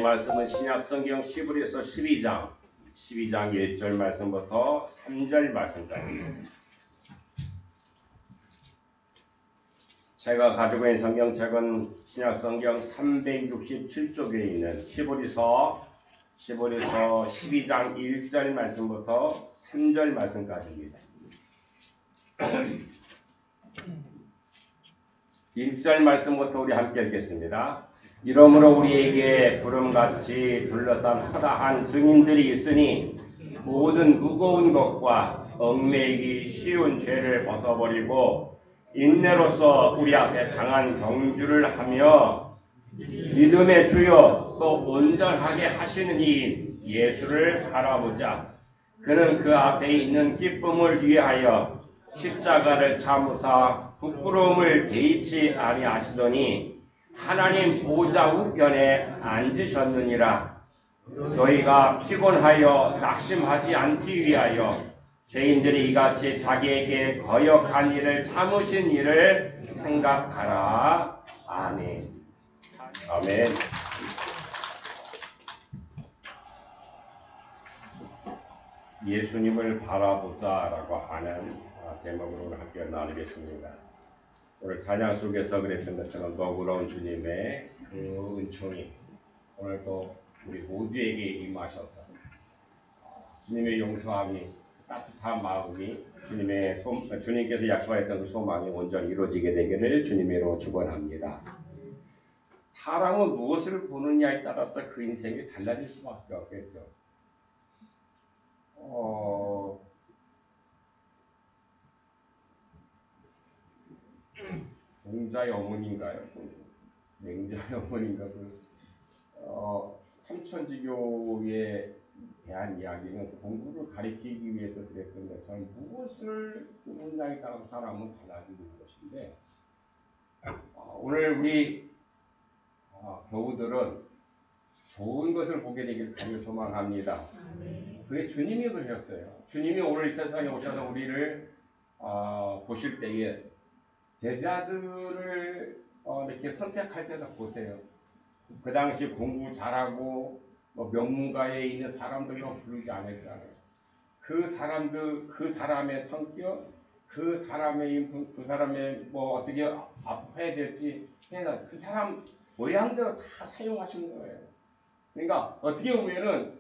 말씀은 신약성경 히브리서 12장 1절 말씀부터 3절 말씀까지. 제가 가지고 있는 성경책은 신약성경 367쪽에 있는 히브리서 12장 1절 말씀부터 3절 말씀까지입니다. 1절 말씀부터 우리 함께 읽겠습니다. 이러므로 우리에게 구름같이 둘러싼 허다한 증인들이 있으니 모든 무거운 것과 얽매이기 쉬운 죄를 벗어버리고 인내로서 우리 앞에 강한 경주를 하며 믿음의 주요 또 온전하게 하시는 이인 예수를 바라보자. 그는 그 앞에 있는 기쁨을 위하여 십자가를 참으사 부끄러움을 개의치 아니하시더니 하나님 보좌 우편에 앉으셨느니라. 너희가 피곤하여 낙심하지 않기 위하여 죄인들이 이같이 자기에게 거역한 일을 참으신 일을 생각하라. 아멘. 아멘. 예수님을 바라보자라고 하는 제목으로 함께 나누겠습니다. 오늘 찬양 속에서 그랬던 것처럼 너그러운 주님의 그 은총이 오늘도 우리 모두에게 임하셔서 주님의 용서함이 따뜻한 마음이 주님께서 약속하였던 그 소망이 온전히 이루어지게 되기를 주님으로 축원합니다. 사람은 무엇을 보느냐에 따라서 그 인생이 달라질 수밖에 없겠죠. 공자의 어머니인가요? 맹자의 어머니인가? 삼천지교에 대한 이야기는 공부를 가리키기 위해서 그랬던 것처럼 무엇을 보느냐에 따라서 사람은 달라지는 것인데, 오늘 우리 교우들은 좋은 것을 보게 되길 간절히 소망합니다. 그게 주님이 그러셨어요. 주님이 오늘 이 세상에 오셔서 우리를 보실 때에 제자들을 이렇게 선택할 때도 보세요. 그 당시 공부 잘하고 명문가에 있는 사람들만 부르지 않았잖아요. 그 사람들, 그 사람의 성격, 그 사람의 인품, 그 사람의 어떻게 해야 될지 해서 그 사람 모양대로 다 사용하시는 거예요. 그러니까 어떻게 보면은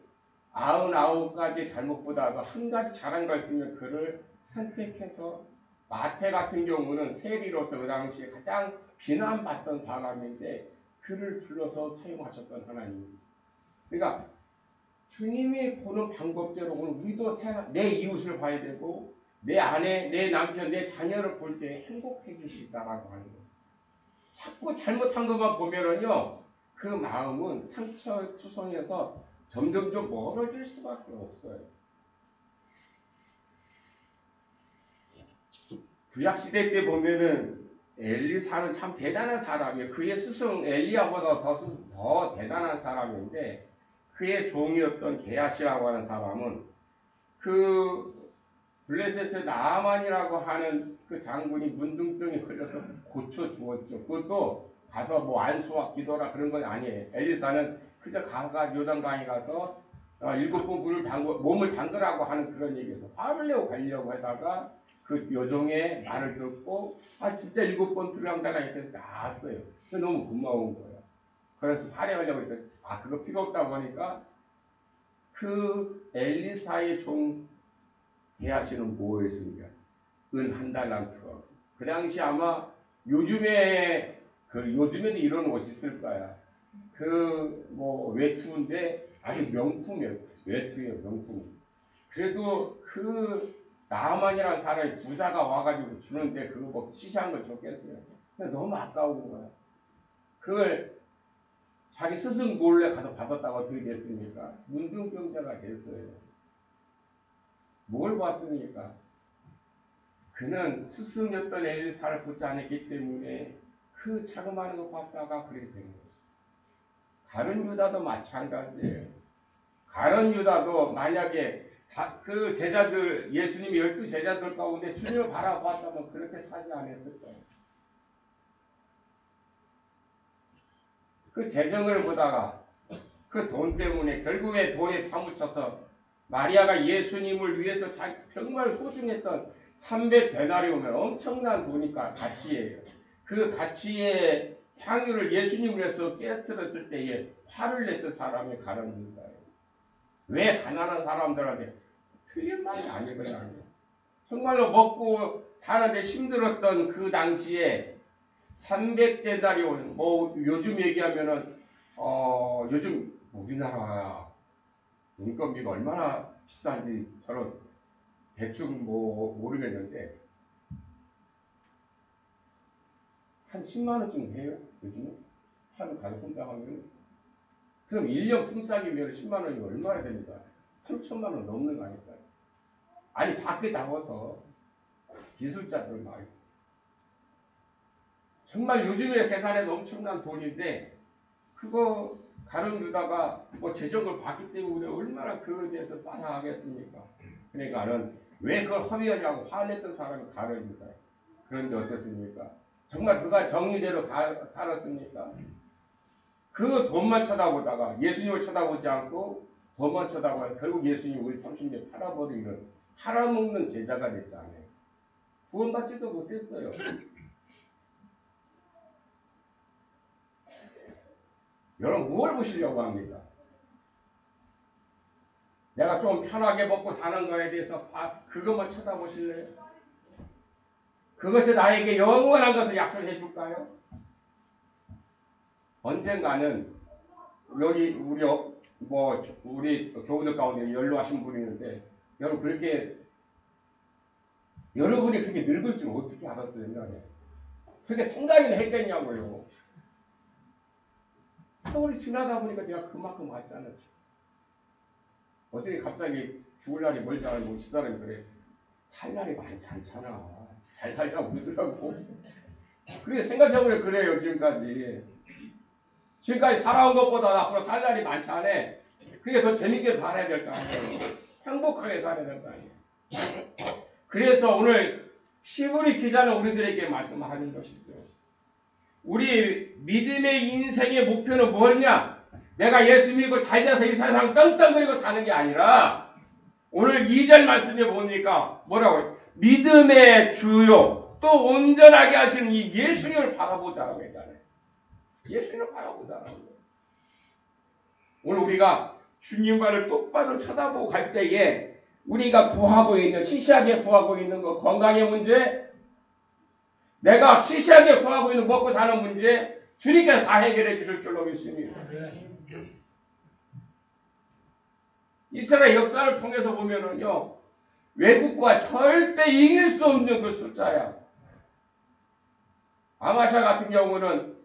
99가지 잘못보다도 한 가지 잘한 거 있으면 그를 선택해서 마태 같은 경우는 세리로서 그 당시에 가장 비난받던 사람인데 그를 불러서 사용하셨던 하나님. 그러니까 주님이 보는 방법대로 우리도 내 이웃을 봐야 되고 내 아내, 내 남편, 내 자녀를 볼 때 행복해질 수 있다라고 하는 거예요. 자꾸 잘못한 것만 보면은요, 그 마음은 상처투성해서 점점점 멀어질 수밖에 없어요. 구약시대 때 보면은 엘리사는 참 대단한 사람이에요. 그의 스승 엘리야보다 더 대단한 사람인데 그의 종이었던 게하시라고 하는 사람은 그 블레셋의 나아만이라고 하는 그 장군이 문둥병에 걸려서 고쳐주었죠. 그것도 가서 안수와 기도라 그런 건 아니에요. 엘리사는 그저 요단강에 가서 7번 몸을 담그라고 하는 그런 얘기에서 화를 내고 가려고 하다가 그 여종의 말을 듣고 진짜 7번 들어간다나 이렇게 나왔어요. 너무 고마운 거예요. 그래서 살해하려고 했더니 그거 필요 없다고 하니까 그 엘리사의 종 게하시는 뭐였습니까? 은 한 달란트가. 그 당시 아마 요즘에도 이런 옷이 있을 거야. 외투인데 아주 명품이에요. 외투예요, 명품. 그래도 그 나아만이라는 사람이 부자가 와가지고 주는데 그거 시시한 걸 줬겠어요. 너무 아까운 거야. 그걸 자기 스승 몰래 가서 받았다고 어떻게 됐습니까? 문둥병자가 됐어요. 뭘 봤습니까? 그는 스승이었던 엘리사를 붙지 않았기 때문에 그 자그마한 거 봤다가 그렇게 된 거죠. 다른 유다도 마찬가지예요. 다른 유다도 만약에 그 제자들, 예수님이 12제자들 가운데 주님을 바라봤다면 그렇게 사지 않았을 거예요. 그 재정을 보다가 그 그 돈 때문에 결국에 돈에 파묻혀서 마리아가 예수님을 위해서 정말 소중했던 300데나리오면 엄청난 돈이니까 가치예요. 그 가치의 향유를 예수님을 위해서 깨뜨렸을 때에 화를 냈던 사람이 가는 거예요. 왜 가난한 사람들한테 틀린 말이 아니거든요. 정말로 먹고 사는데 힘들었던 그 당시에 300데나리온 뭐 요즘 얘기하면은 요즘 우리나라 인건비가 얼마나 비싼지 저는 대충 뭐 모르겠는데 한 10만 원쯤 해요. 요즘에 하루 가족 혼자 하면 그럼 1년 품삯이면 10만 원이 얼마나 됩니까? 3천만 원 넘는 거 아닐까요? 아니 작게 잡아서 기술자들 말이에요. 정말 요즘에 계산해도 엄청난 돈인데 그거 가르다가 뭐 재정을 받기 때문에 얼마나 그거에 대해서 빠삭하겠습니까? 그러니까는 왜 그걸 허위하냐고 화냈던 사람이 가르입니다. 그런데 어떻습니까? 정말 그가 정의대로 살았습니까? 그 돈만 쳐다보다가 예수님을 쳐다보지 않고 돈만 쳐다보다가 결국 예수님 우리 30년 팔아버리는 팔아먹는 제자가 됐잖아요. 구원받지도 못했어요. 여러분 뭘 보시려고 합니까? 내가 좀 편하게 먹고 사는 거에 대해서 그것만 쳐다보실래요? 그것이 나에게 영원한 것을 약속해 줄까요? 언젠가는 여기 우리 교우들 가운데 연로하신 분이 있는데 여러분 여러분이 그렇게 늙을 줄 어떻게 알았어요? 그렇게 생각이나 했겠냐고요. 세월이 지나다 보니까 내가 그만큼 왔잖아요. 어떻게 갑자기 죽을 날이 멀지 않은 집사람이 그래. 살 날이 많지 않잖아. 잘 살자고 그러더라고. 그렇게 생각해보면 그래요, 지금까지. 지금까지 살아온 것보다 앞으로 살 날이 많지 않아. 그게 더 재밌게 살아야 될 거 아니에요. 행복하게 살아야 될 거 아니에요. 그래서 오늘 히브리 기자는 우리들에게 말씀하는 것이죠. 우리 믿음의 인생의 목표는 뭐냐? 내가 예수 믿고 잘 돼서 이 세상 떵떵거리고 사는 게 아니라 오늘 2절 말씀에 보니까 뭐라고요? 믿음의 주요 또 온전하게 하시는 이 예수님을 바라보자라고 했잖아요. 예수님을 바라보자라고 했어요. 오늘 우리가 주님과를 똑바로 쳐다보고 갈 때에 우리가 구하고 있는 시시하게 구하고 있는 것 건강의 문제 내가 시시하게 구하고 있는 먹고 사는 문제 주님께서 다 해결해 주실 줄로 믿습니다. 이스라엘 역사를 통해서 보면은요 외국과 절대 이길 수 없는 그 숫자야. 아마샤 같은 경우는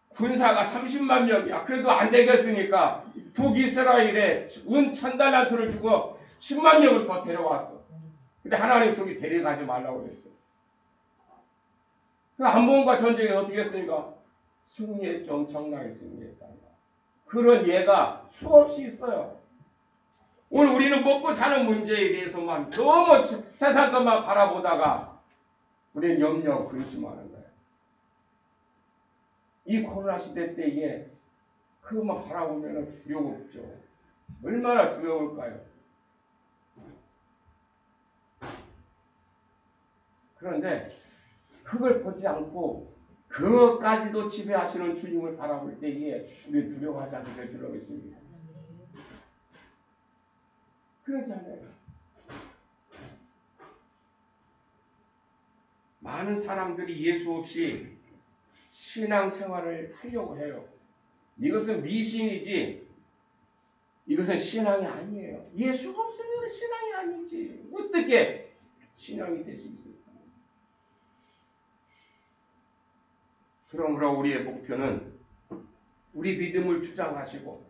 군사가 30만 명이야. 그래도 안 되겠으니까 북이스라엘에 은 1000달란트를 주고 10만 명을 더 데려왔어. 근데 하나님 저기 데려가지 말라고 그랬어. 그 암몬과 전쟁에 어떻게 했습니까? 승리했죠. 엄청나게 승리했다. 그런 예가 수없이 있어요. 오늘 우리는 먹고 사는 문제에 대해서만 너무 세상 것만 바라보다가 우리는 염려하고 근심하는 거예요. 이 코로나 시대 때에 그것만 바라보면 두려웠죠. 얼마나 두려울까요? 그런데 그걸 보지 않고 그것까지도 지배하시는 주님을 바라볼 때에 우리 두려워하지 않게 될 줄로 믿습니다. 그러지 않아요. 많은 사람들이 예수 없이 신앙생활을 하려고 해요. 이것은 미신이지 이것은 신앙이 아니에요. 예수가 없으면 신앙이 아니지. 어떻게 신앙이 될 수 있을까? 그러므로 우리의 목표는 우리 믿음을 주장하시고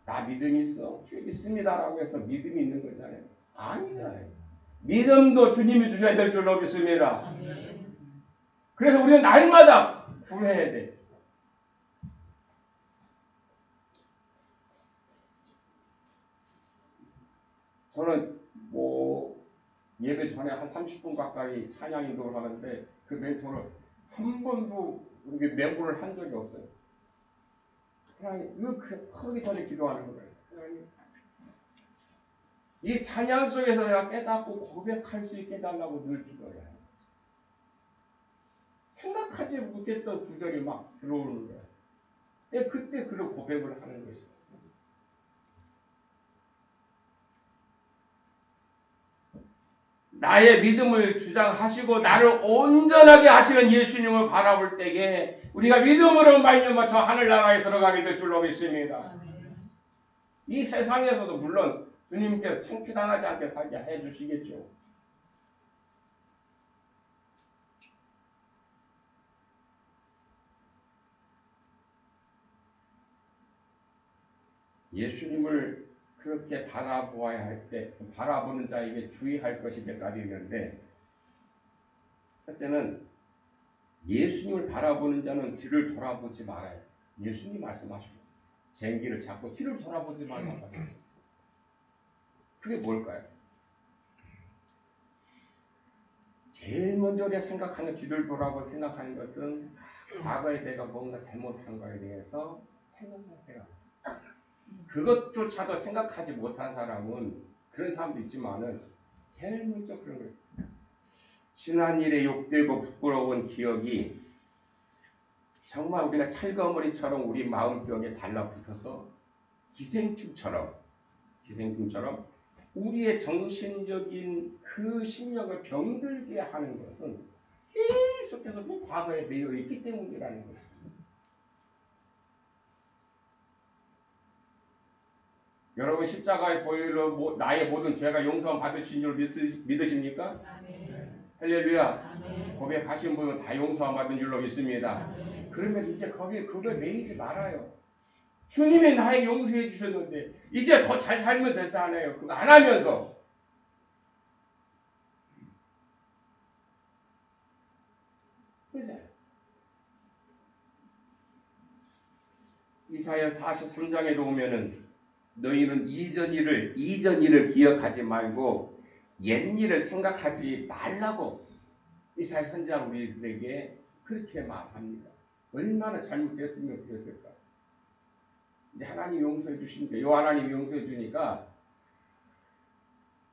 나 믿음 있어? 주님 믿습니다라고 해서 믿음이 있는 거잖아요. 아니잖아요. 믿음도 주님이 주셔야 될 줄로 믿습니다. 그래서 우리는 날마다 구해야 돼. 저는 예배 전에 한 30분 가까이 찬양 인도를 하는데 그 멘토를 한 번도 멤버를 한 적이 없어요. 하나님, 이거 하기 전에 기도하는 거예요. 하나님, 이 찬양 속에서 내가 깨닫고 고백할 수 있게 해달라고 늘 기도해요. 생각하지 못했던 구절이 막 들어오는 거예요. 그때 그런 고백을 하는 것이죠. 나의 믿음을 주장하시고 나를 온전하게 하시는 예수님을 바라볼 때에 우리가 믿음으로 말미암아 저 하늘나라에 들어가게 될 줄로 믿습니다. 이 세상에서도 물론 주님께서 창피당하지 않게 살게 해주시겠죠. 예수님을 그렇게 바라보아야 할 때, 바라보는 자에게 주의할 것이 몇 가지 있는데, 첫째는 예수님을 바라보는 자는 뒤를 돌아보지 말아요. 예수님 말씀하시고 쟁기를 잡고 뒤를 돌아보지 말라고 하세요. 그게 뭘까요? 제일 먼저 우리가 생각하는 뒤를 돌아보고 생각하는 것은 과거에 내가 뭔가 잘못한 거에 대해서 생각해요. 그것조차도 생각하지 못한 사람은 그런 사람도 있지만은 제일 먼저 그런 거예요. 지난 일에 욕되고 부끄러운 기억이 정말 우리가 찰거머리처럼 우리 마음병에 달라붙어서 기생충처럼 우리의 정신적인 그 심령을 병들게 하는 것은 계속해서 그 과거에 매여 있기 때문이라는 것입니다. 여러분 십자가의 보혈로 나의 모든 죄가 용서함 받으신 줄 믿으십니까? 할렐루야. 고백하신 분은 다 용서함 받은 줄로 믿습니다. 그러면 이제 그걸 매이지 말아요. 주님이 나에게 용서해 주셨는데 이제 더 잘 살면 되잖아요. 그거 안 하면서. 그죠? 이사야 43장에도 보면은 너희는 이전 일을 기억하지 말고 옛 일을 생각하지 말라고 이사야 선지자는 우리들에게 그렇게 말합니다. 얼마나 잘못됐으면 그랬을까. 이제 하나님 용서해 주시니까, 요 하나님 용서해 주니까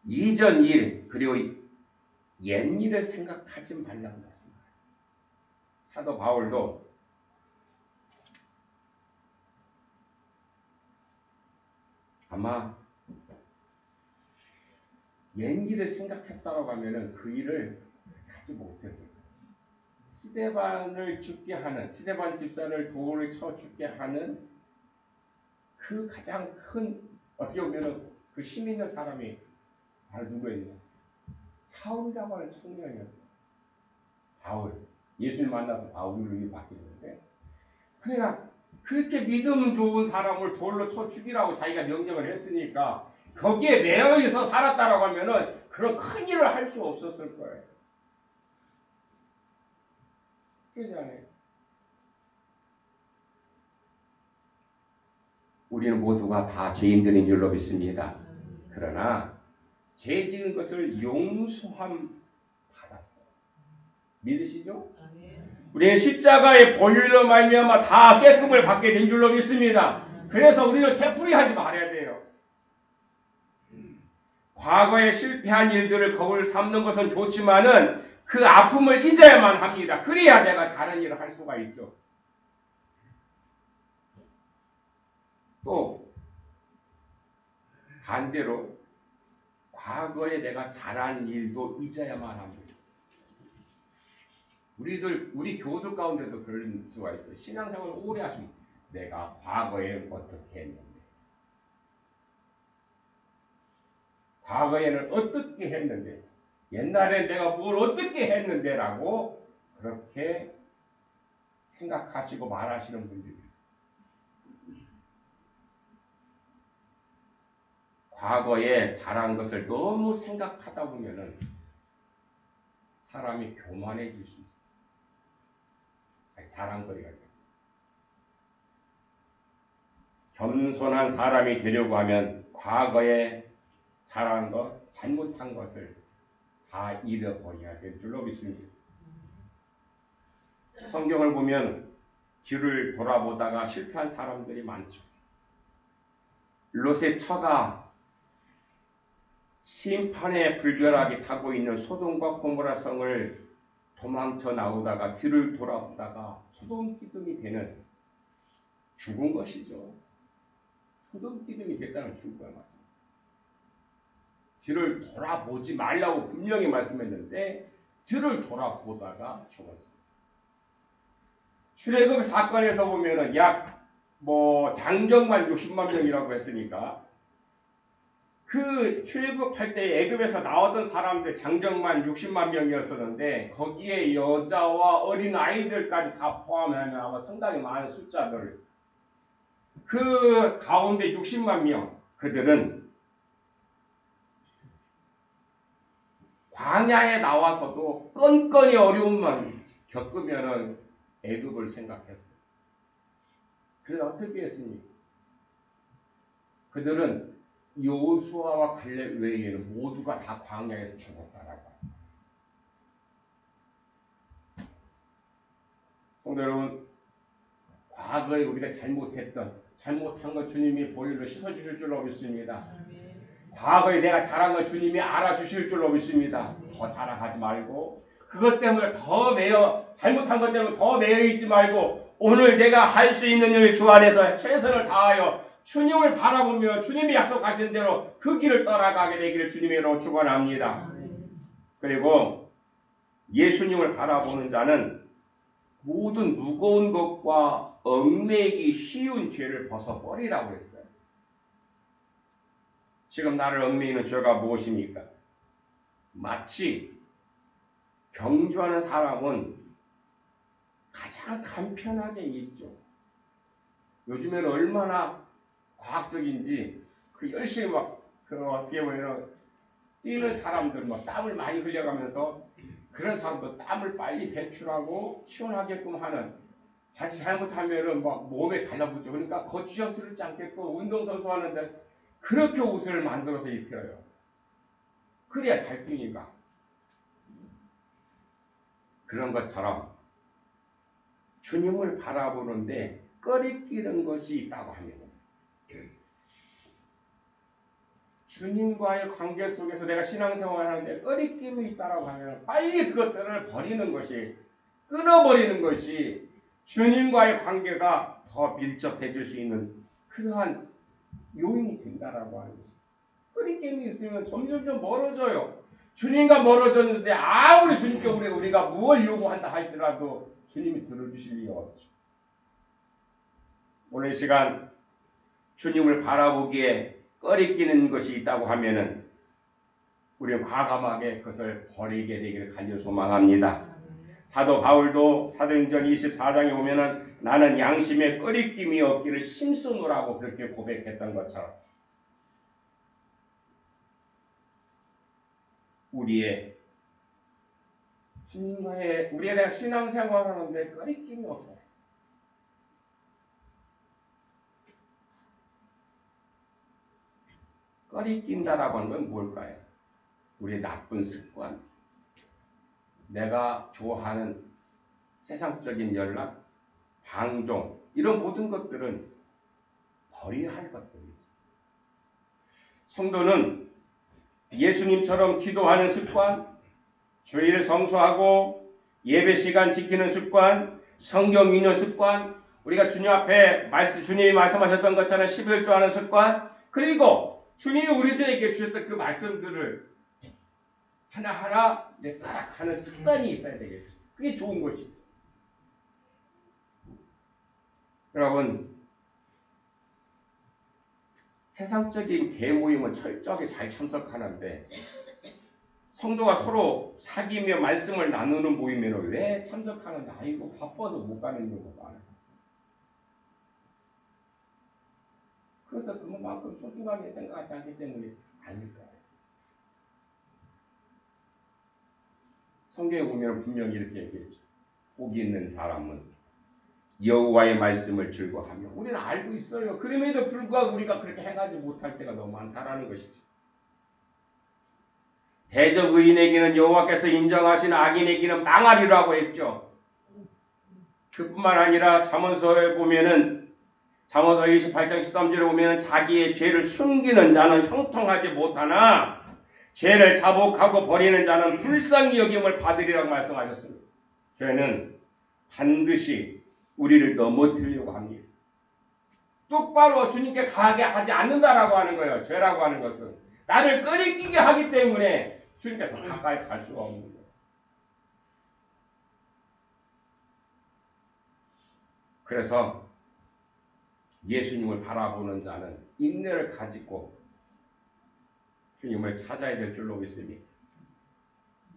이전 일 그리고 옛 일을 생각하지 말라고 말씀합니다. 사도 바울도 아마 옛 일을 생각했다고 하면은 그 일을 하지 못했을 거예요. 스데반 집사를 돌을 쳐 죽게 하는 그 가장 큰 어떻게 보면은 그 힘 있는 사람이 바로 누구였냐면 사울이라고 하는 청년이었어요. 바울. 예수를 만나서 바울로 이름이 바뀌었는데, 그러니까 그렇게 믿음 좋은 사람을 돌로 쳐 죽이라고 자기가 명령을 했으니까 거기에 매여 있어 살았다라고 하면은 그런 큰 일을 할 수 없었을 거예요. 그러지 않아요? 우리는 모두가 다 죄인들인 줄로 믿습니다. 그러나 죄 지은 것을 용서함 받았어요. 믿으시죠? 우리는 십자가의 보혈로 말미암아 다 깨끗을 받게 된 줄로 믿습니다. 그래서 우리는 되풀이하지 말아야 돼요. 과거에 실패한 일들을 거울 삼는 것은 좋지만은 그 아픔을 잊어야만 합니다. 그래야 내가 다른 일을 할 수가 있죠. 또 반대로 과거에 내가 잘한 일도 잊어야만 합니다. 우리 교우들 가운데도 그럴 수가 있어요. 신앙생활을 오래 하시면 내가 과거에 어떻게 했는데, 과거에는 어떻게 했는데, 옛날에 내가 뭘 어떻게 했는데 라고 그렇게 생각하시고 말하시는 분들이 있어요. 과거에 잘한 것을 너무 생각하다 보면은 사람이 교만해질 수 있어요. 자랑거리가 돼요. 겸손한 사람이 되려고 하면 과거에 잘한 것, 잘못한 것을 다 잃어버려야 될 줄로 믿습니다. 성경을 보면 뒤를 돌아보다가 실패한 사람들이 많죠. 롯의 처가 심판의 불벼락이 타고 있는 소돔과 고모라 성을 도망쳐 나오다가 뒤를 돌아보다가 소돔기둥이 되는 죽은 것이죠. 소돔기둥이 됐다는 죽은 거야. 뒤를 돌아보지 말라고 분명히 말씀했는데 뒤를 돌아보다가 죽었어요. 출애굽 사건에서 보면은 장정만 60만 명이라고 했으니까 그 출애굽할 때 애굽에서 나오던 사람들 장정만 60만 명이었었는데 거기에 여자와 어린 아이들까지 다 포함하면 아마 상당히 많은 숫자들. 그 가운데 60만 명 그들은 광야에 나와서도 건건이 어려움만 겪으면은 애굽을 생각했어요. 그래서 어떻게 했습니까? 그들은 여호수아와 갈렙 외에는 모두가 다 광야에서 죽었다라고 합니다. 성도 여러분, 과거에 우리가 잘못한 것 주님이 보일로 씻어주실 줄로 믿습니다. 과거에 내가 잘한 걸 주님이 알아주실 줄로 믿습니다. 더 자랑하지 말고 그것 때문에 잘못한 것 때문에 더 매여 있지 말고 오늘 내가 할 수 있는 일 주 안에서 최선을 다하여 주님을 바라보며 주님이 약속하신 대로 그 길을 떠나가게 되기를 주님으로 축원합니다. 그리고 예수님을 바라보는 자는 모든 무거운 것과 얽매이기 쉬운 죄를 벗어버리라고 했어요. 지금 나를 얽매이는 죄가 무엇입니까? 마치 경주하는 사람은 가장 간편하게 있죠. 요즘에는 얼마나 과학적인지 열심히 어떻게 보면 뛰는 사람들 땀을 많이 흘려가면서 그런 사람도 땀을 빨리 배출하고 시원하게끔 하는 자칫 잘못하면은 몸에 달라붙죠. 그러니까 거추장스럽지 않게끔 운동선수 하는데 그렇게 옷을 만들어서 입혀요. 그래야 잘 뛰니까. 그런 것처럼 주님을 바라보는데 꺼리끼는 것이 있다고 합니다. 주님과의 관계 속에서 내가 신앙생활을 하는데 꺼리낌이 있다고 하면 빨리 그것들을 버리는 것이 끊어버리는 것이 주님과의 관계가 더 밀접해질 수 있는 그러한 요인이 된다라고 하는 것입니다. 꺼리낌이 있으면 점점 멀어져요. 주님과 멀어졌는데 아무리 주님께 우리가 무엇을 요구한다 할지라도 주님이 들어주실 리가 없죠. 오늘 이 시간 주님을 바라보기에 꺼리끼는 것이 있다고 하면은 우리는 과감하게 그것을 버리게 되기를 간절히 소망합니다. 사도 바울도 사도행전 24장에 보면은 나는 양심에 꺼리낌이 없기를 심쓰노라고 그렇게 고백했던 것처럼 우리에 대한 신앙생활하는데 꺼리낌이 없어요. 꺼리낀다라고 하는 건 뭘까요? 우리의 나쁜 습관, 내가 좋아하는 세상적인 연락, 방종 이런 모든 것들은 버려야 할 것들이죠. 성도는 예수님처럼 기도하는 습관, 주일을 성수하고 예배 시간 지키는 습관, 성경 읽는 습관, 우리가 주님 앞에 주님이 말씀하셨던 것처럼 11조 하는 습관, 그리고 주님이 우리들에게 주셨던 그 말씀들을 하나하나 따라가는 습관이 있어야 되겠죠. 그게 좋은 것이죠. 여러분, 세상적인 계모임은 철저하게 잘 참석하는데 성도가 서로 사귀며 말씀을 나누는 모임에는 왜 참석하는데 아이고 바빠서 못 가는 경우가 많아요. 그래서 그만큼 소중하게 생각하지 않기 때문에 아닐까요? 성경에 보면 분명히 이렇게 얘기했죠. 복이 있는 사람은 여호와의 말씀을 즐거워하며 우리는 알고 있어요. 그럼에도 불구하고 우리가 그렇게 해가지 못할 때가 너무 많다라는 것이죠. 대적 의인에게는 여호와께서 인정하신 악인에게는 망하리라고 했죠. 그뿐만 아니라 잠언서에 보면은 잠언서 28장 13절에 보면은 자기의 죄를 숨기는 자는 형통하지 못하나 죄를 자복하고 버리는 자는 불쌍히 여김을 받으리라고 말씀하셨습니다. 죄는 반드시 우리를 넘어뜨리려고 합니다. 똑바로 주님께 가게 하지 않는다라고 하는 거예요. 죄라고 하는 것은 나를 끄리끼게 하기 때문에 주님께 더 가까이 갈 수가 없는 거예요. 그래서 예수님을 바라보는 자는 인내를 가지고 주님을 찾아야 될 줄로 믿습니다.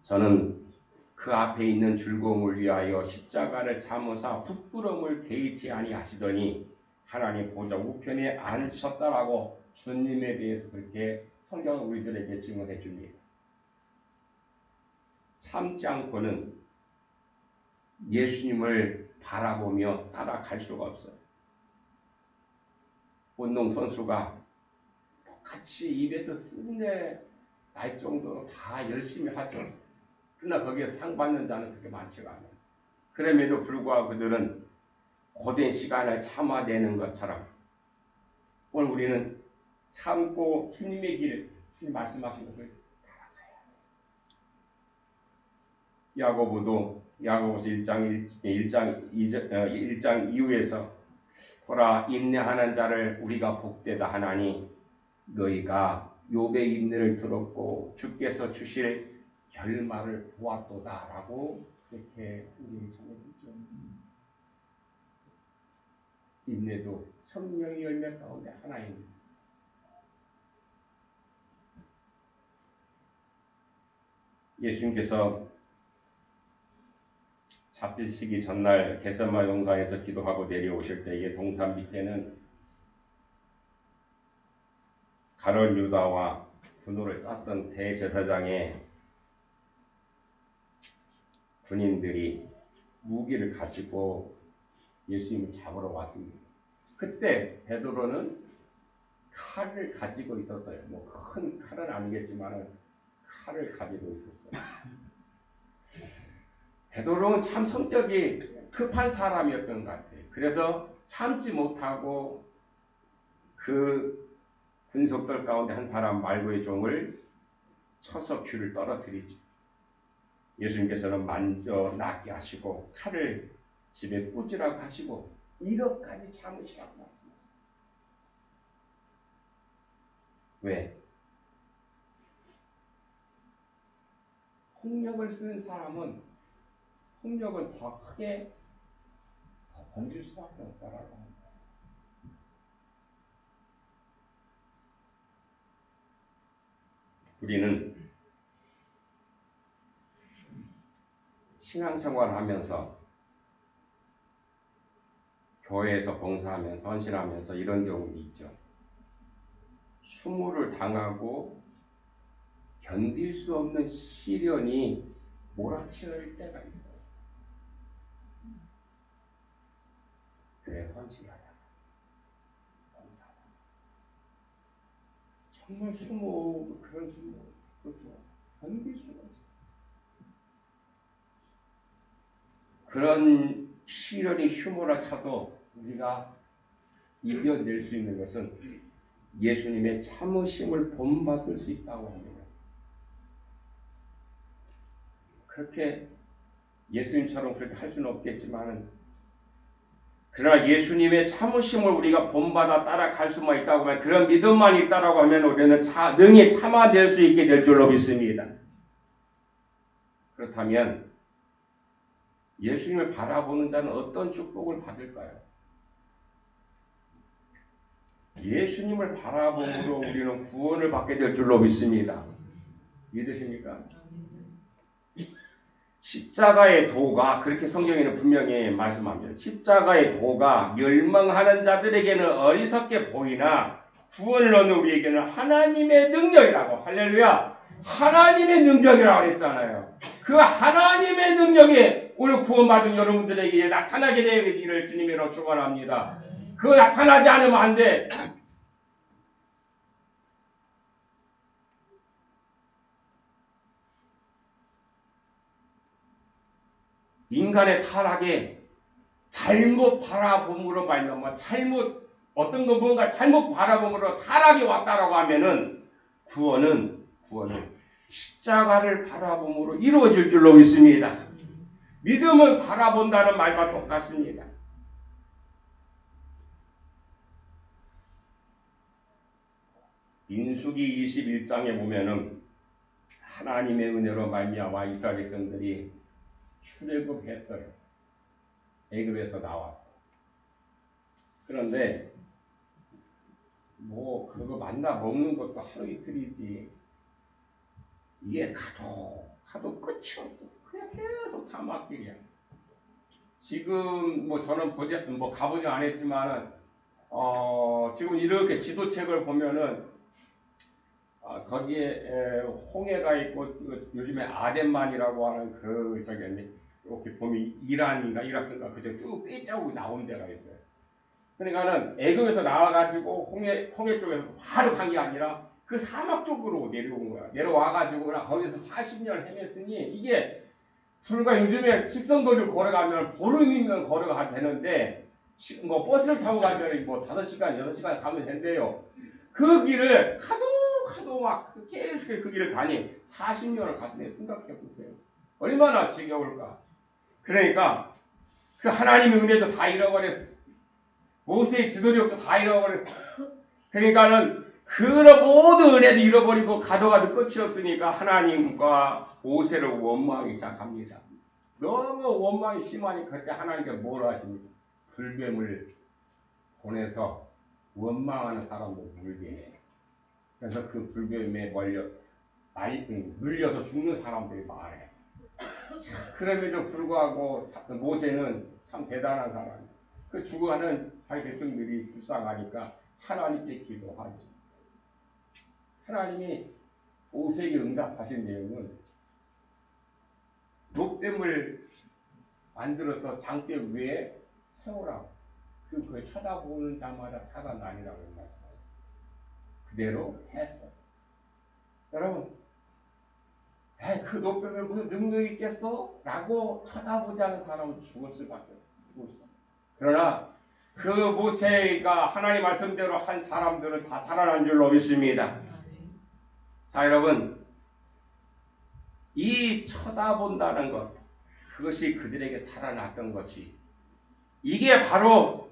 저는 그 앞에 있는 즐거움을 위하여 십자가를 참으사 부끄러움을 개의치 아니하시더니 하나님 보좌 우편에 앉으셨다라고 주님에 대해서 그렇게 성경은 우리들에게 증언해 줍니다. 참지 않고는 예수님을 바라보며 따라갈 수가 없어요. 운동선수가 똑같이 입에서 쓴내 날 정도로 다 열심히 하죠. 그러나 거기에 상 받는 자는 그렇게 많지가 않아요. 그럼에도 불구하고 그들은 고된 시간을 참아내는 것처럼 오늘 우리는 참고 주님의 길을 주님 말씀하신 것을 야고보도 야고보서 1장 이후에서 보라 인내하는 자를 우리가 복되다 하나니 너희가 욥의 인내를 들었고 주께서 주실 결말을 보았도다라고 이렇게 우리 전해주죠. 인내도 성령의 열매 가운데 하나입니다. 예수님께서 잡히시기 전날 겟세마네 동산에서 기도하고 내려오실 때에 동산 밑에는 가룟 유다와 분노를 쌌던 대제사장의 군인들이 무기를 가지고 예수님을 잡으러 왔습니다. 그때 베드로는 칼을 가지고 있었어요. 뭐 큰 칼은 아니겠지만 칼을 가지고 있었어요. 베드로는 참 성격이 급한 사람이었던 것 같아요. 그래서 참지 못하고 그 군속들 가운데 한 사람 말고의 종을 쳐서 귀를 떨어뜨리죠. 예수님께서는 만져 낫게 하시고 칼을 집에 꽂으라고 하시고 이것까지 참으시라고 말씀하셨어요. 왜? 폭력을 쓰는 사람은 폭력을 더 크게 더 번질 수밖에 없다라고 합니다. 우리는 신앙생활을 하면서 교회에서 봉사하면서 헌신하면서 이런 경우도 있죠. 수모를 당하고 견딜 수 없는 시련이 몰아치는 때가 있어요. 그래 헌신하다. 봉사하다. 정말 수모 그런 수모 그렇죠. 견딜 수가 있어요. 그런 시련이 휘몰아쳐도 우리가 이겨낼 수 있는 것은 예수님의 참으심을 본받을 수 있다고 합니다. 그렇게 예수님처럼 그렇게 할 수는 없겠지만 그러나 예수님의 참으심을 우리가 본받아 따라갈 수만 있다고 하면 그런 믿음만 있다라고 하면 우리는 능히 참아낼 수 있게 될 줄로 믿습니다. 그렇다면 예수님을 바라보는 자는 어떤 축복을 받을까요? 예수님을 바라봄으로 우리는 구원을 받게 될 줄로 믿습니다. 믿으십니까? 십자가의 도가 그렇게 성경에는 분명히 말씀합니다. 십자가의 도가 멸망하는 자들에게는 어리석게 보이나 구원을 얻는 우리에게는 하나님의 능력이라고. 할렐루야. 하나님의 능력이라고 했잖아요. 그 하나님의 능력이 오늘 구원받은 여러분들에게 나타나게 되기를 주님으로 축원합니다. 그거 나타나지 않으면 안 돼. 인간의 타락에 잘못 바라봄으로 말미암아 어떤 거 뭔가 잘못 바라봄으로 타락이 왔다라고 하면은 구원은 십자가를 바라봄으로 이루어질 줄로 믿습니다. 믿음을 바라본다는 말과 똑같습니다. 민수기 21장에 보면은 하나님의 은혜로 말미암아 이스라엘 백성들이 출애굽했어요. 애굽에서 나왔어. 그런데 뭐 그거 만나 먹는 것도 하루 이틀이지. 이게 가도 끝이 없어. 그냥 계속 사막길이야. 지금 뭐 저는 가보지 않았지만은 지금 이렇게 지도책을 보면은 거기에 홍해가 있고 요즘에 아덴만이라고 하는 이렇게 보면 이라크인가 그저 쭉 삐자국이 나온 데가 있어요. 그러니까는 애굽에서 나와가지고 홍해 쪽에서 바로 간 게 아니라 그 사막 쪽으로 내려온 거야. 내려와가지고 거기서 40년 헤맸으니 이게 불과 요즘에 직선거리를 걸어가면 보름이면 걸어가 되는데 뭐 버스를 타고 가면 뭐 5시간, 6시간 가면 된대요. 그 길을 가도 막 계속 그 길을 가니 40년을 갔으니 생각해 보세요. 얼마나 지겨울까. 그러니까 그 하나님의 은혜도 다 잃어버렸어. 모세의 지도력도 다 잃어버렸어. 그러니까는 그런 모든 은혜도 잃어버리고 가도 끝이 없으니까 하나님과 모세를 원망하기 시작합니다. 너무 원망이 심하니까 그때 하나님께 뭐라 하십니까? 불뱀을 보내서 원망하는 사람들 물게 해. 그래서 그 불뱀에 물려서 죽는 사람들이 많아요. 그럼에도 불구하고 모세는 참 대단한 사람이에요. 그 죽어가는 자기 백성들이 불쌍하니까 하나님께 기도하죠. 하나님이 모세에게 응답하신 내용은 녹뱀을 만들어서 장대 위에 세우라고. 그걸 쳐다보는 자마다 살아나리라고 말씀하셨어요. 그대로 했어요. 여러분, 그 녹뱀을 무슨 능력이 있겠어? 라고 쳐다보지 않은 사람은 죽을 수밖에 없어요. 그러나 그 모세가 하나님 말씀대로 한 사람들은 다 살아난 줄로 믿습니다. 자, 여러분, 이 쳐다본다는 것, 그것이 그들에게 살아났던 것이 이게 바로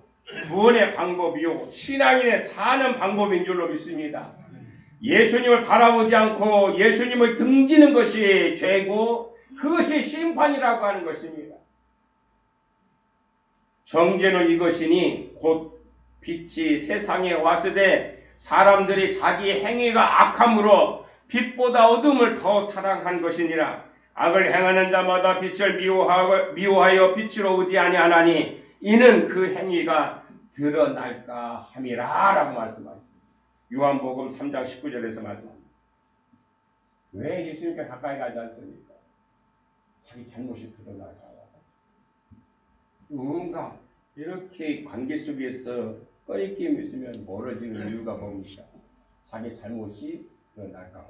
구원의 방법이요 신앙인의 사는 방법인 줄로 믿습니다. 예수님을 바라보지 않고 예수님을 등지는 것이 죄고 그것이 심판이라고 하는 것입니다. 정죄는 이것이니 곧 빛이 세상에 왔으되 사람들이 자기 행위가 악함으로 빛보다 어둠을 더 사랑한 것이니라. 악을 행하는 자마다 빛을 미워하여 빛으로 오지 아니하나니 이는 그 행위가 드러날까 함이라 라고 말씀하십니다. 요한복음 3장 19절에서 말씀합니다. 왜 예수님께 가까이 가지 않습니까? 자기 잘못이 드러날까 봐. 뭔가 이렇게 관계 속에서 꺼리낌 있으면 멀어지는 이유가 뭡니까? 자기 잘못이 드러날까 봐.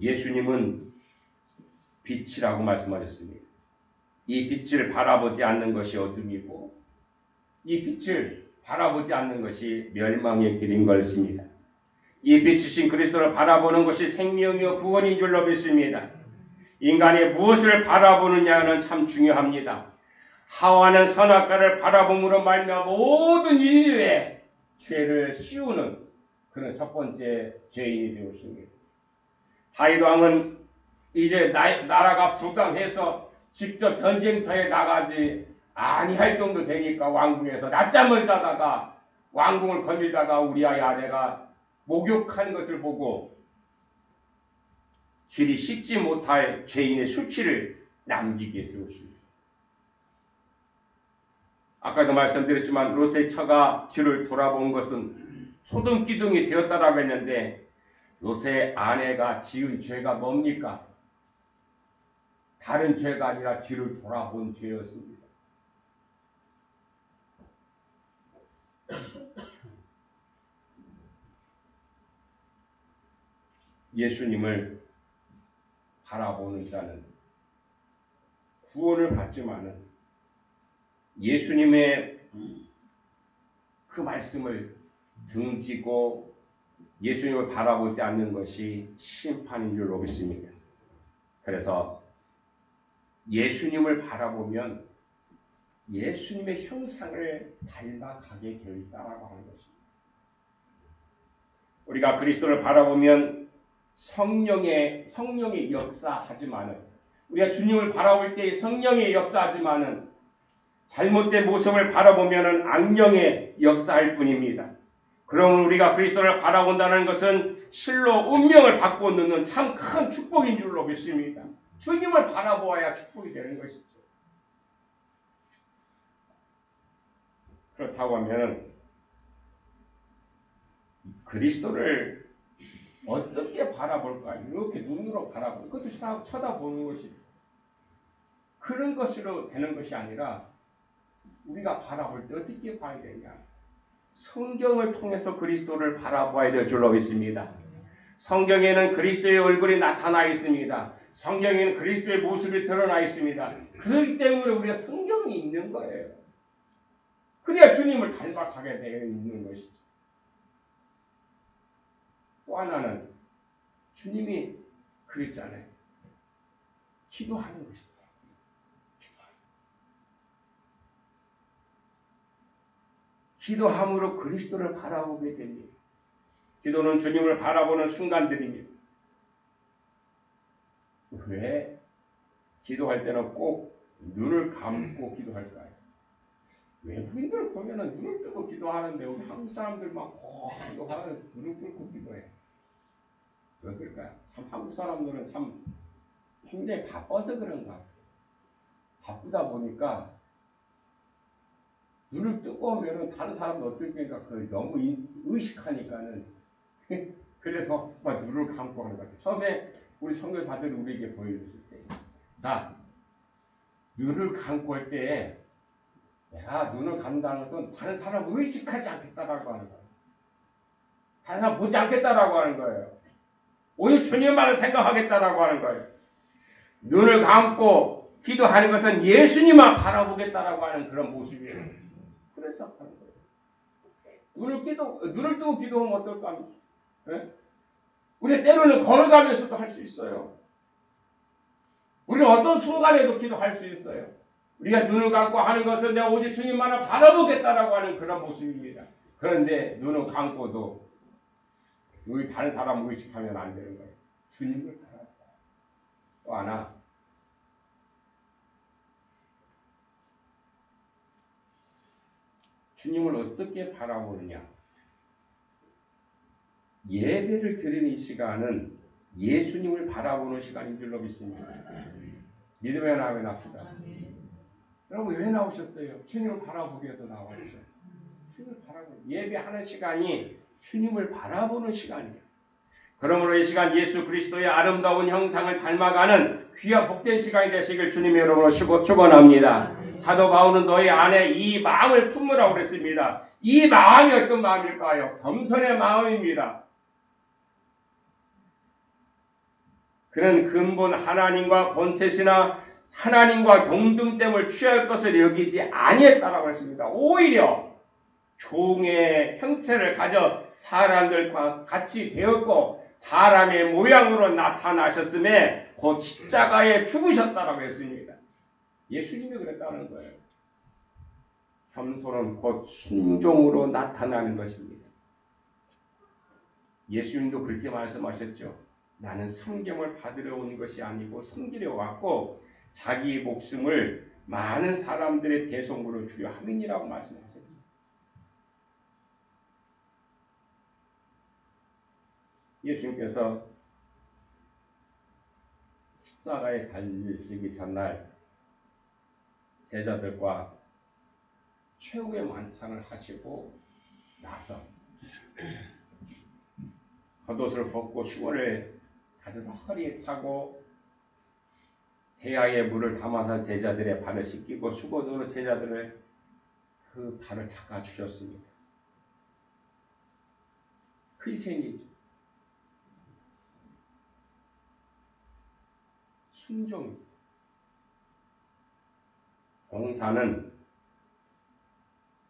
예수님은 빛이라고 말씀하셨습니다. 이 빛을 바라보지 않는 것이 어둠이고 이 빛을 바라보지 않는 것이 멸망의 길인 것입니다. 이 빛이신 그리스도를 바라보는 것이 생명이요 구원인 줄로 믿습니다. 인간이 무엇을 바라보느냐는 참 중요합니다. 하와는 선악과를 바라봄으로 말미암아 모든 인류의 죄를 씌우는 그런 첫 번째 죄인이 되었습니다. 다윗 왕은 이제 나라가 불강해서 직접 전쟁터에 나가지 아니할 정도 되니까 왕궁에서 낮잠을 자다가 왕궁을 거닐다가 우리아의 아내가 목욕한 것을 보고 길이 씻지 못할 죄인의 수치를 남기게 되었습니다. 아까도 말씀드렸지만 롯의 처가 뒤를 돌아본 것은 소등기둥이 되었다라고 했는데 롯의 아내가 지은 죄가 뭡니까? 다른 죄가 아니라 뒤를 돌아본 죄였습니다. 예수님을 바라보는 자는 구원을 받지만은 예수님의 그 말씀을 등지고 예수님을 바라보지 않는 것이 심판인 줄로 믿습니다. 그래서 예수님을 바라보면 예수님의 형상을 닮아가게 되어 있다라고 하는 것입니다. 우리가 그리스도를 바라보면 성령의 역사하지만은 우리가 주님을 바라볼 때 성령의 역사하지만은 잘못된 모습을 바라보면은 악령의 역사할 뿐입니다. 그러면 우리가 그리스도를 바라본다는 것은 실로 운명을 바꿔놓는 참 큰 축복인 줄로 믿습니다. 주님을 바라보아야 축복이 되는 것이죠. 그렇다고 하면 그리스도를 어떻게 바라볼까? 이렇게 눈으로 바라보는 그것도 쳐다보는 것이 그런 것으로 되는 것이 아니라 우리가 바라볼 때 어떻게 봐야 되냐? 성경을 통해서 그리스도를 바라봐야 될 줄로 믿습니다. 성경에는 그리스도의 얼굴이 나타나 있습니다. 성경에는 그리스도의 모습이 드러나 있습니다. 그렇기 때문에 우리가 성경이 있는 거예요. 그래야 주님을 닮아가게 되어 있는 것이죠. 또 하나는 주님이 그랬잖아요. 기도하는 것이죠. 기도함으로 그리스도를 바라보게 됩니다. 기도는 주님을 바라보는 순간들입니다. 왜 기도할 때는 꼭 눈을 감고 기도할까요? 외국인들을 보면은 눈을 뜨고 기도하는데 우리 한국 사람들만 기도하는 눈을 뚫고 기도해. 왜 그럴까요? 참 한국 사람들은 참 굉장히 바빠서 그런가. 바쁘다 보니까 눈을 뜨고 오면은 다른 사람도 어떨까 너무 의식하니까는 그래서 막 눈을 감고 하는 것 같아요. 처음에 우리 선교사들이 우리에게 보여줬을 때, 자 눈을 감고 할 때 내가 눈을 감다는 것은 다른 사람을 의식하지 않겠다라고 하는 거예요. 다른 사람 보지 않겠다라고 하는 거예요. 오직 주님만을 생각하겠다라고 하는 거예요. 눈을 감고 기도하는 것은 예수님만 바라보겠다라고 하는 그런 모습이에요. 그래서 하는 거예요. 눈을 뜨고 기도하면 어떨까? 네? 우리 때로는 걸어가면서도 할 수 있어요. 우리는 어떤 순간에도 기도할 수 있어요. 우리가 눈을 감고 하는 것은 내가 오직 주님만을 바라보겠다라고 하는 그런 모습입니다. 그런데 눈을 감고도 우리 다른 사람을 의식하면 안 되는 거예요. 주님을 바라봐. 또 하나, 주님을 어떻게 바라보느냐? 예배를 드리는 이 시간은 예수님을 바라보는 시간인 줄로 믿습니다. 믿음의 나음에 납시다. 여러분 왜 나오셨어요? 주님을 바라보기 위해서 나왔죠. 주님을 바라보는 예배하는 시간이 주님을 바라보는 시간이에요. 그러므로 이 시간 예수 그리스도의 아름다운 형상을 닮아가는 귀한 복된 시간이 되시길 주님의 이름으로 축원합니다. 사도 바울은 너희 안에 이 마음을 품으라고 그랬습니다. 이 마음이 어떤 마음일까요? 겸손의 마음입니다. 그는 근본 하나님과 본체시나 하나님과 동등됨을 취할 것을 여기지 아니했다라고 했습니다. 오히려 종의 형체를 가져 사람들과 같이 되었고 사람의 모양으로 나타나셨음에 곧 십자가에 죽으셨다라고 했습니다. 예수님이 그랬다는 거예요. 겸손은 곧 순종으로 나타나는 것입니다. 예수님도 그렇게 말씀하셨죠. 나는 성경을 받으러 온 것이 아니고 섬기려 왔고 자기 목숨을 많은 사람들의 대속으로 주려 함이니라고 말씀하셨죠. 예수님께서 십자가에 달리시기 전날 제자들과 최후의 만찬을 하시고 나서 겉옷을 벗고 수건을 가져다 허리에 차고 대야에 물을 담아서 제자들의 발을 씻기고 수건으로 제자들의 그 발을 닦아주셨습니다. 희생이죠. 순종. 봉사는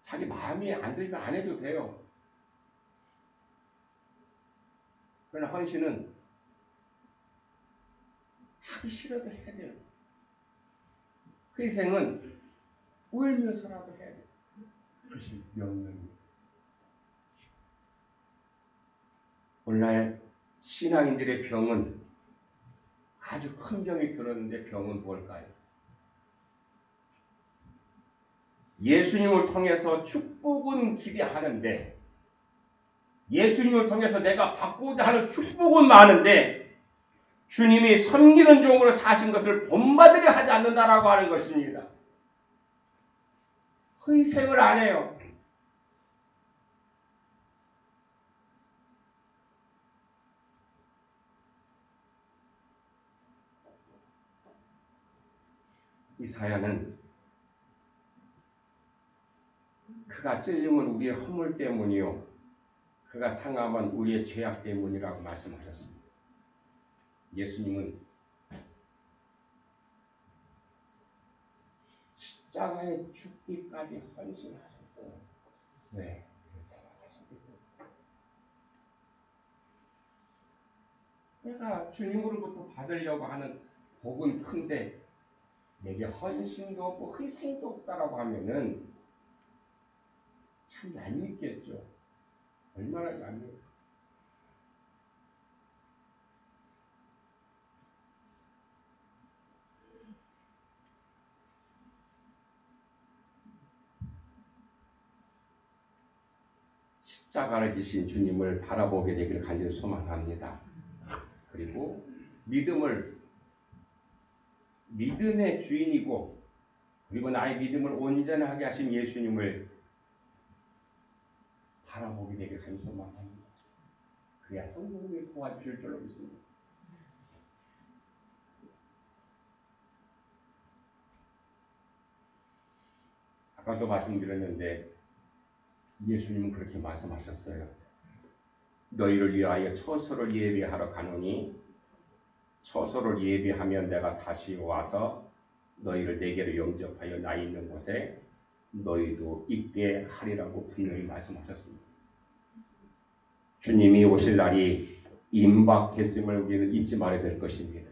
자기 마음이 안 들면 안 해도 돼요. 그러나 헌신은 하기 싫어도 해야 돼요. 희생은 울면서라도 해야 돼요. 그것이 명령입니다. 오늘날 신앙인들의 병은 아주 큰 병이 들었는데 병은 뭘까요? 예수님을 통해서 축복은 기대하는데 예수님을 통해서 내가 받고자 하는 축복은 많은데 주님이 섬기는 종으로 사신 것을 본받으려 하지 않는다라고 하는 것입니다. 희생을 안 해요. 이사야는 그가 찔림은 우리의 허물 때문이요 그가 상함은 우리의 죄악 때문이라고 말씀하셨습니다. 예수님은 십자가에 죽기까지 헌신하셨어요. 왜? 내가 주님으로부터 받으려고 하는 복은 큰데 내게 헌신도 없고 희생도 없다라고 하면은 참 얄밉겠죠. 얼마나 얄밉. 십자가를 지신 주님을 바라보게 되기를 간절히 소망합니다. 그리고 믿음의 주인이고 그리고 나의 믿음을 온전하게 하신 예수님을 바라보게 되기를 간절히 소망합니다. 그래야 성령이 도와주실 줄로 믿습니다. 아까도 말씀드렸는데 예수님은 그렇게 말씀하셨어요. 너희를 위하여 처소를 예비하러 가노니 처소를 예비하면 내가 다시 와서 너희를 내게로 영접하여 나 있는 곳에 너희도 있게 하리라고 분명히 말씀하셨습니다. 주님이 오실 날이 임박했음을 우리는 잊지 말아야 될 것입니다.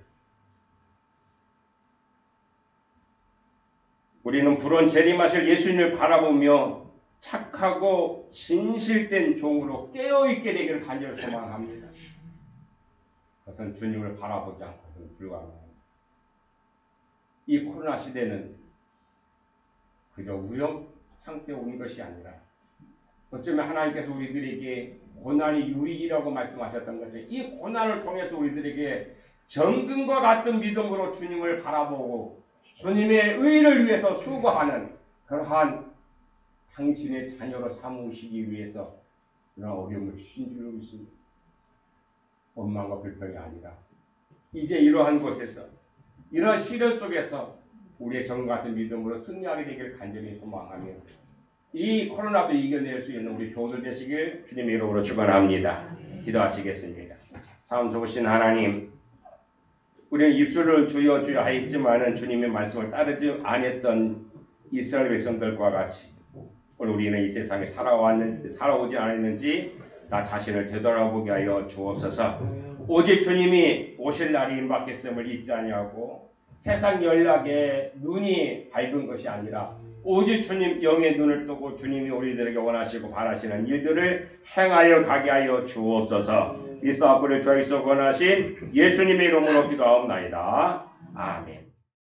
우리는 불온 재림하실 예수님을 바라보며 착하고 진실된 종으로 깨어있게 되기를 간절히 소망합니다. 그것은 주님을 바라보지 않고는 불가능합니다. 이 코로나 시대는 그저 무역 상태에 온 것이 아니라 어쩌면 하나님께서 우리들에게 고난이 유익이라고 말씀하셨던 것처럼 이 고난을 통해서 우리들에게 정금과 같은 믿음으로 주님을 바라보고 주님의 의를 위해서 수고하는 그러한 당신의 자녀로 삼으시기 위해서 그런 어려움을 주신 줄로 믿습니다. 원망과 불평이 아니라 이제 이러한 곳에서 이러한 시련 속에서 우리의 정 같은 믿음으로 승리하게 되기를 간절히 소망하며 이 코로나도 이겨낼 수 있는 우리 교우들 되시길 주님의 이름으로 축원합니다. 기도하시겠습니다. 참 좋으신 하나님, 우리는 입술을 주여 주여 하였지만은 주님의 말씀을 따르지 않았던 이스라엘 백성들과 같이 오늘 우리는 이 세상에 살아오지 않았는지 나 자신을 되돌아보게 하여 주옵소서. 오직 주님이 오실 날이 임박했음을 잊지 아니하고 세상 연락에 눈이 밝은 것이 아니라 오직 주님 영의 눈을 뜨고 주님이 우리들에게 원하시고 바라시는 일들을 행하여 가게 하여 주옵소서. 이 사업을 저희서 권하신 예수님의 이름으로 기도하옵나이다. 아멘.